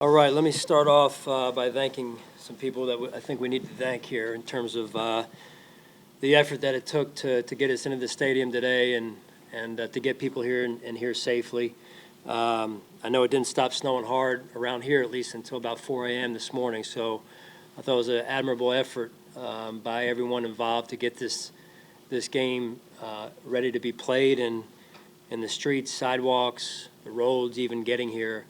All right, let me start off by thanking some people that I think we need to thank here in terms of the effort that it took to get us into the stadium today and to get people here and here safely. I know it didn't stop snowing hard around here, at least until about 4 a.m. this morning, so I thought it was an admirable effort by everyone involved to get this game ready to be played in the streets, sidewalks, the roads, even getting here.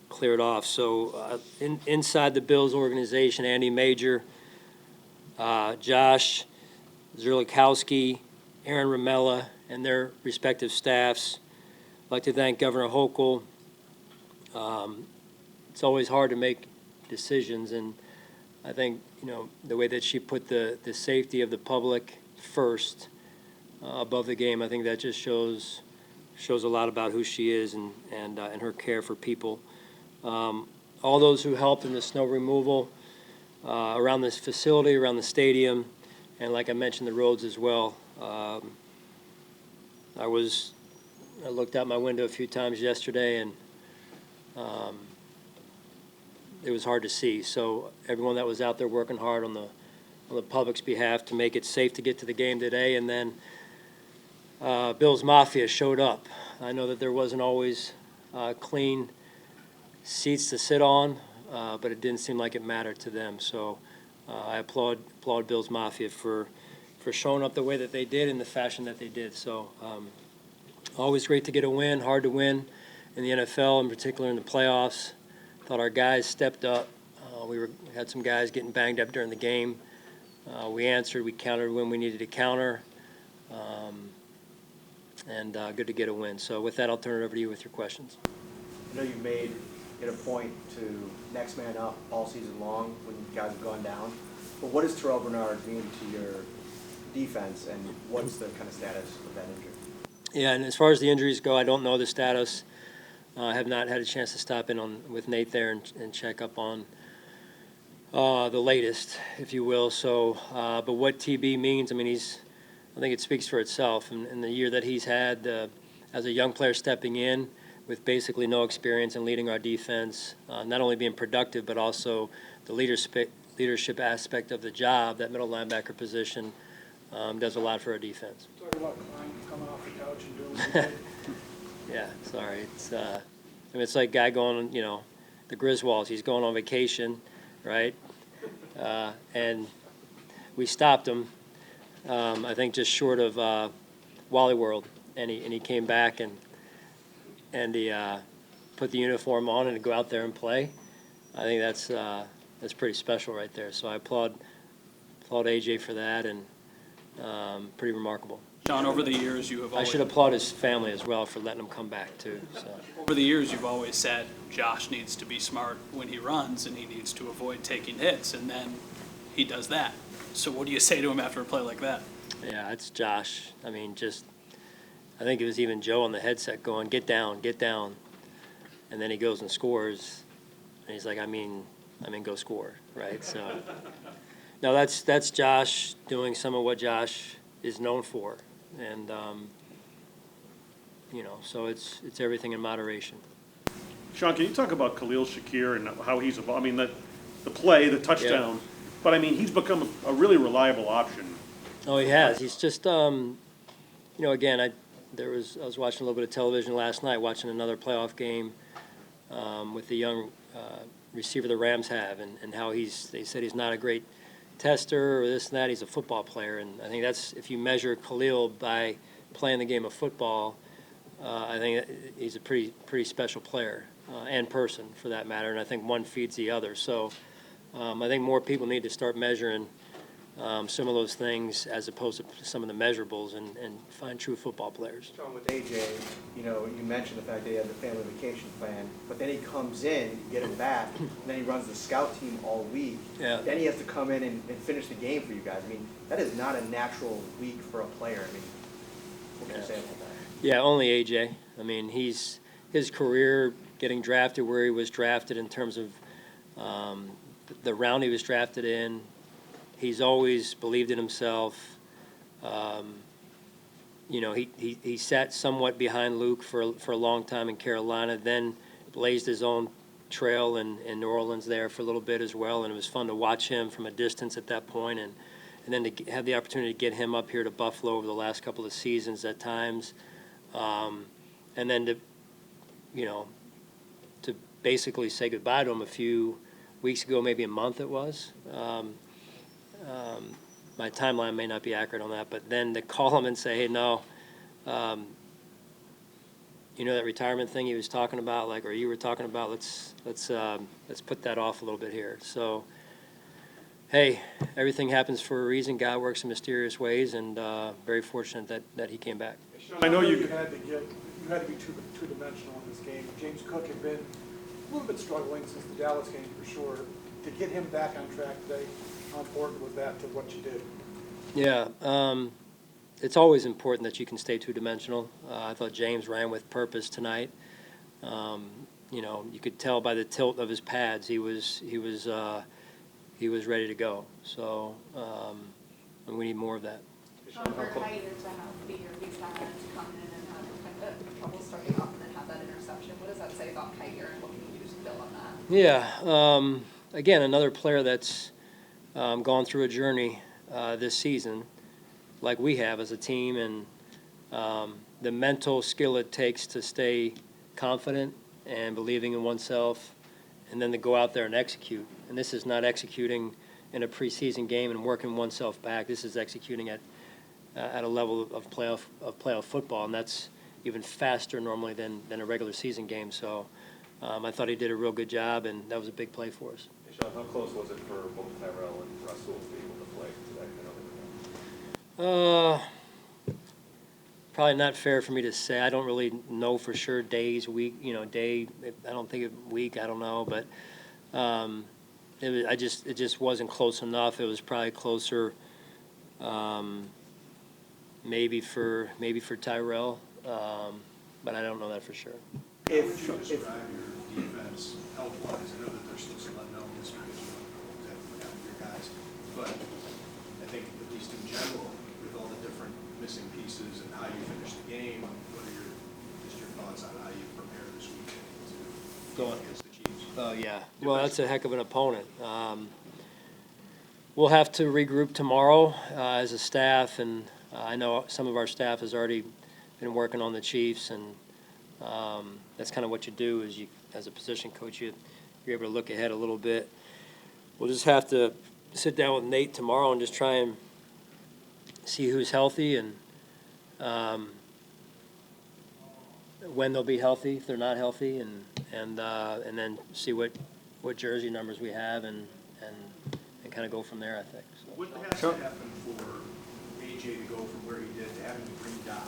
Cleared off. So inside the Bills organization, Andy Major, Josh Zerlikowski, Aaron Ramella, and their respective staffs. I'd like to thank Governor Hochul. It's always hard to make decisions, and I think the way that she put the safety of the public first above the game, I think that just shows a lot about who she is and her care for people. All those who helped in the snow removal around this facility, around the stadium, and like I mentioned, the roads as well. I looked out my window a few times yesterday, and it was hard to see. So everyone that was out there working hard on the public's behalf to make it safe to get to the game today, and then Bills Mafia showed up. I know that there wasn't always clean seats to sit on, but it didn't seem like it mattered to them. So I applaud Bills Mafia for showing up the way that they did in the fashion that they did. So always great to get a win, hard to win in the NFL, in particular in the playoffs. Thought our guys stepped up. We had some guys getting banged up during the game. We answered, we countered when we needed to counter, and good to get a win. So with that, I'll turn it over to you with your questions. I know you've made it a point to next man up all season long when guys have gone down. But what does Terrel Bernard mean to your defense, and what's the kind of status of that injury? Yeah, and as far as the injuries go, I don't know the status. I have not had a chance to stop in with Nate there and check up on the latest, if you will. So, but what TB means, I mean, I think it speaks for itself. And the year that he's had as a young player stepping in, with basically no experience in leading our defense, not only being productive, but also the leadership aspect of the job, that middle linebacker position, does a lot for our defense. Talk about Klein coming off the couch and doing what he did. Yeah, sorry. It's like a guy going, the Griswolds. He's going on vacation, right? And we stopped him, I think just short of Wally World, and he came back and he put the uniform on and to go out there and play. I think that's pretty special right there. So I applaud AJ for that, and pretty remarkable. Sean, over the years you have always... I should applaud his family as well for letting him come back too. So. Over the years you've always said Josh needs to be smart when he runs and he needs to avoid taking hits, and then he does that. So what do you say to him after a play like that? Yeah, it's Josh. I mean, I think it was even Joe on the headset going, get down. And then he goes and scores. And he's like, I mean, go score, right? So, no, that's Josh doing some of what Josh is known for. And, so it's everything in moderation. Sean, can you talk about Khalil Shakir and how he's evolved? I mean, the play, the touchdown, but I mean, he's become a really reliable option. Oh, he has. He's just, again, I was watching a little bit of television last night, watching another playoff game with the young receiver the Rams have, and how they said he's not a great tester or this and that. He's a football player, and I think that's, if you measure Khalil by playing the game of football, I think he's a pretty special player and person for that matter, and I think one feeds the other. So I think more people need to start measuring some of those things as opposed to some of the measurables and find true football players. Sean, with AJ, you mentioned the fact that he had the family vacation plan, but then he comes in, you get him back, and then he runs the scout team all week. Yeah. Then he has to come in and finish the game for you guys. I mean, that is not a natural week for a player. I mean, what can you say about that? Yeah, only AJ. I mean, his career getting drafted where he was drafted in terms of the round he was drafted in, he's always believed in himself. He sat somewhat behind Luke for a long time in Carolina, then blazed his own trail in New Orleans there for a little bit as well, and it was fun to watch him from a distance at that point, and then to have the opportunity to get him up here to Buffalo over the last couple of seasons at times, and then to, to basically say goodbye to him a few weeks ago, maybe a month it was. My timeline may not be accurate on that, but then to call him and say, hey, no, that retirement thing he was talking about, or you were talking about, let's put that off a little bit here. So, hey, everything happens for a reason. God works in mysterious ways, and very fortunate that he came back. I know you had to be two-dimensional in this game. James Cook had been a little bit struggling since the Dallas game for sure. To get him back on track today, how important was that to what you did? Yeah, it's always important that you can stay two-dimensional. I thought James ran with purpose tonight. You could tell by the tilt of his pads he was ready to go. So, and we need more of that. Sean, for Kite to have the year he's had to come in and have kind of trouble starting off and then have that interception, what does that say about Kite here and what can you do to build on that? Yeah, again, another player that's gone through a journey this season, like we have as a team, and the mental skill it takes to stay confident and believing in oneself, and then to go out there and execute. And this is not executing in a preseason game and working oneself back. This is executing at a level of playoff football, and that's even faster normally than a regular season game. So I thought he did a real good job, and that was a big play for us. Hey Sean, how close was it for both Terrel and Russell to be able to play today? Probably not fair for me to say. I don't really know for sure days, week, day. I don't think week. I don't know, but it just wasn't close enough. It was probably closer, maybe for Tyrell, but I don't know that for sure. How would you describe your defense health-wise? I know that there's still some unknowns because you don't have your guys, but I think at least in general, with all the different missing pieces and how you finish the game, what are your thoughts on how you prepare this weekend to go against the Chiefs? Oh, yeah. Well, that's a heck of an opponent. We'll have to regroup tomorrow as a staff, and I know some of our staff has already been working on the Chiefs, and that's kind of what you do is as a position coach, you're able to look ahead a little bit. We'll just have to sit down with Nate tomorrow and just try and see who's healthy and when they'll be healthy, if they're not healthy, and then see what jersey numbers we have and kind of go from there, I think. So. What has to happen for AJ to go from where he did to having to bring Doc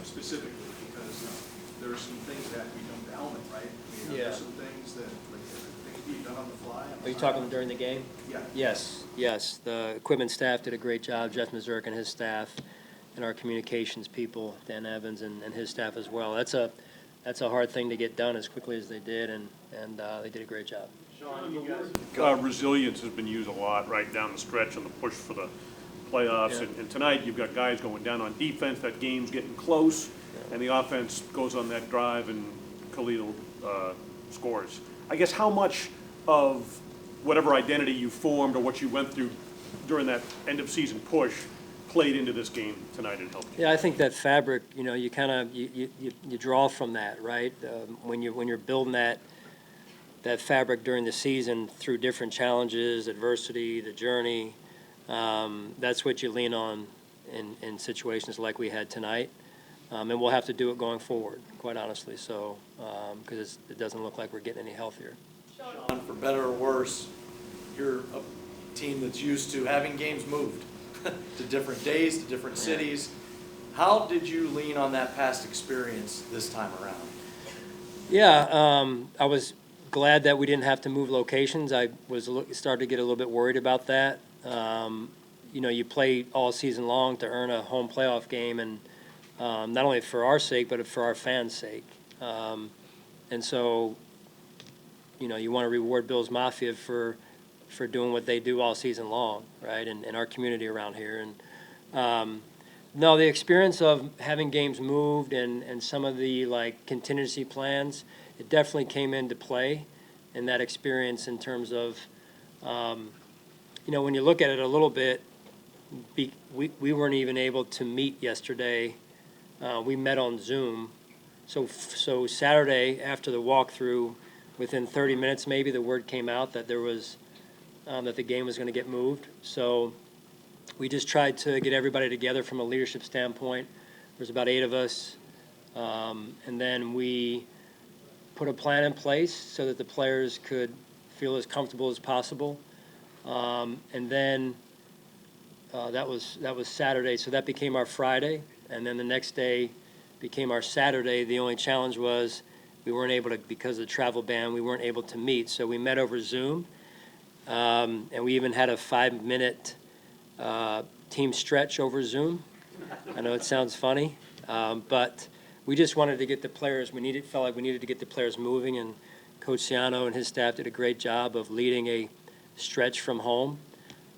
specifically? Because there are some things that have to be done with the helmet, right? I mean, are there some things that things being done on the fly? Are you talking during the game? Yeah. Yes. The equipment staff did a great job. Jeff Mazurk and his staff, and our communications people, Dan Evans and his staff as well. That's a hard thing to get done as quickly as they did, and they did a great job. Sean, you guys, resilience has been used a lot right down the stretch on the push for the playoffs. Yeah. And tonight you've got guys going down on defense. That game's getting close, and the offense goes on that drive, and Khalil scores. I guess how much of whatever identity you formed or what you went through during that end-of-season push played into this game tonight and helped you? Yeah, I think that fabric, you kind of you draw from that, right? When you're building that fabric during the season through different challenges, adversity, the journey, that's what you lean on in situations like we had tonight. And we'll have to do it going forward, quite honestly, so, because it doesn't look like we're getting any healthier. Sean, for better or worse, you're a team that's used to having games moved to different days, to different cities. How did you lean on that past experience this time around? Yeah, I was glad that we didn't have to move locations. I was started to get a little bit worried about that. You play all season long to earn a home playoff game, and not only for our sake, but for our fans' sake. And so, you want to reward Bills Mafia for doing what they do all season long, right, in our community around here. And no, the experience of having games moved and some of the, contingency plans, it definitely came into play in that experience in terms of, when you look at it a little bit, we weren't even able to meet yesterday. We met on Zoom. So Saturday, after the walkthrough, within 30 minutes maybe, the word came out that there was, that the game was going to get moved. So we just tried to get everybody together from a leadership standpoint. There's about 8 of us. And then we put a plan in place so that the players could feel as comfortable as possible. And then that was Saturday, so that became our Friday. And then the next day became our Saturday. The only challenge was we weren't able to, because of the travel ban, we weren't able to meet. So we met over Zoom, and we even had a 5-minute team stretch over Zoom. I know it sounds funny, but we just wanted to get the players. Felt like we needed to get the players moving, and Coach Ciano and his staff did a great job of leading a stretch from home.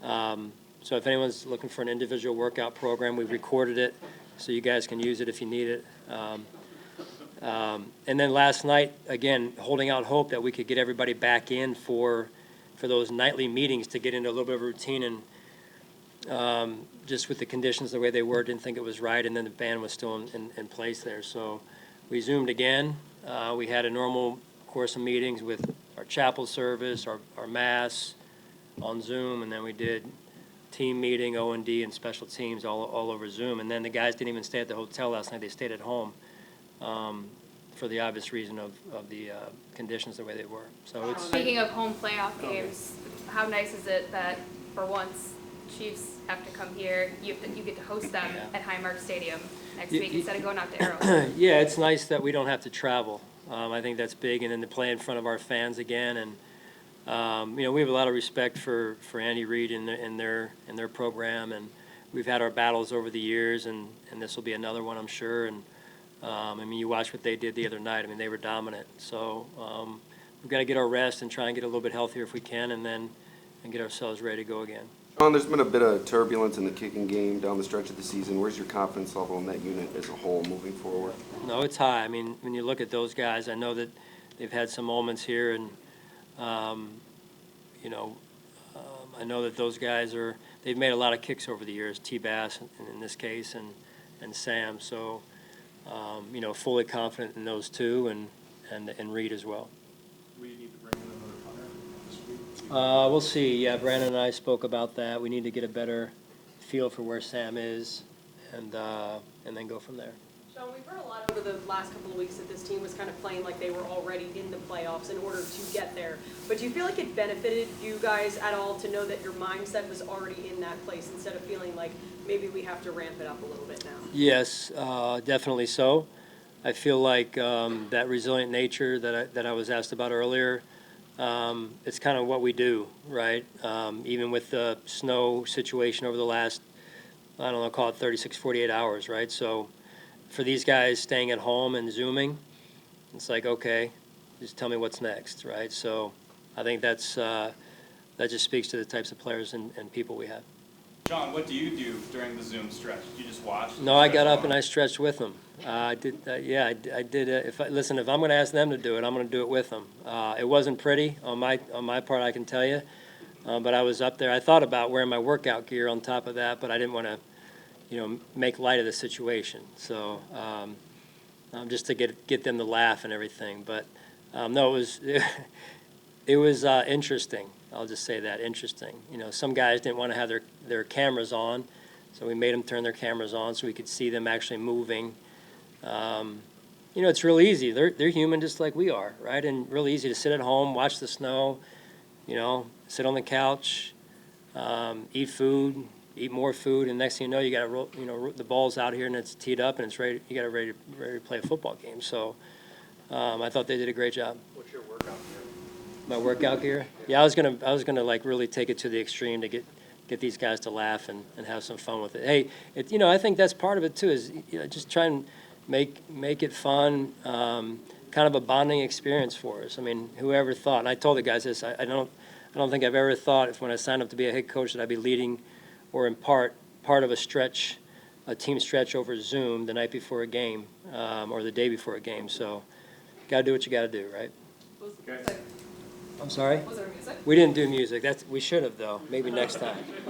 So if anyone's looking for an individual workout program, we've recorded it so you guys can use it if you need it. And then last night, again, holding out hope that we could get everybody back in for those nightly meetings to get into a little bit of a routine. And just with the conditions the way they were, didn't think it was right, and then the ban was still in place there. So we Zoomed again. We had a normal course of meetings with our chapel service, our mass on Zoom, and then we did team meeting, O&D, and special teams all over Zoom. And then the guys didn't even stay at the hotel last night. They stayed at home for the obvious reason of the conditions the way they were. So it's Speaking of home playoff games, how nice is it that for once Chiefs have to come here, you get to host them at Highmark Stadium next week instead of going out to Arrowhead? yeah, it's nice that we don't have to travel. I think that's big, and then to play in front of our fans again. And we have a lot of respect for Andy Reid and their program, and we've had our battles over the years, and this will be another one, I'm sure. And you watch what they did the other night. They were dominant. So we've got to get our rest and try and get a little bit healthier if we can, and get ourselves ready to go again. Sean, there's been a bit of turbulence in the kicking game down the stretch of the season. Where's your confidence level in that unit as a whole moving forward? No, it's high. When you look at those guys, I know that they've had some moments here, and I know that those guys they've made a lot of kicks over the years, T-Bass in this case, and Sam. So, fully confident in those two, and Reed as well. We need to bring in another punter this week. We'll see. Yeah, Brandon and I spoke about that. We need to get a better feel for where Sam is, and then go from there. Sean, we've heard a lot over the last couple of weeks that this team was kind of playing like they were already in the playoffs in order to get there. But do you feel like it benefited you guys at all to know that your mindset was already in that place instead of feeling like maybe we have to ramp it up a little bit now? Yes, definitely so. I feel like that resilient nature that I was asked about earlier, it's kind of what we do, right? Even with the snow situation over the last, call it 36, 48 hours, right? So for these guys staying at home and Zooming, it's like, okay, just tell me what's next, right? So I think that just speaks to the types of players and people we have. Sean, what do you do during the Zoom stretch? Do you just watch? No, I got up and I stretched with them. I did. I did. If I'm going to ask them to do it, I'm going to do it with them. It wasn't pretty on my part, I can tell you. But I was up there. I thought about wearing my workout gear on top of that, but I didn't want to, make light of the situation. So just to get them to laugh and everything. But no, it was interesting. I'll just say that, interesting. Some guys didn't want to have their cameras on, so we made them turn their cameras on so we could see them actually moving. It's real easy. They're human just like we are, right? And real easy to sit at home, watch the snow, sit on the couch, eat food, eat more food, and next thing you know, you got to roll, the ball's out here and it's teed up and it's ready. You got to ready to play a football game. So I thought they did a great job. What's your workout gear? My workout gear? Yeah, I was gonna like really take it to the extreme to get these guys to laugh and have some fun with it. Hey, I think that's part of it too, is just try and make it fun, kind of a bonding experience for us. Whoever thought, and I told the guys this, I don't think I've ever thought when I signed up to be a head coach that I'd be leading or in part of a team stretch over Zoom the night before a game, or the day before a game. So gotta do what you gotta do, right? Was, Okay. like, I'm sorry? was there music? We didn't do music. We should have though. Maybe next time.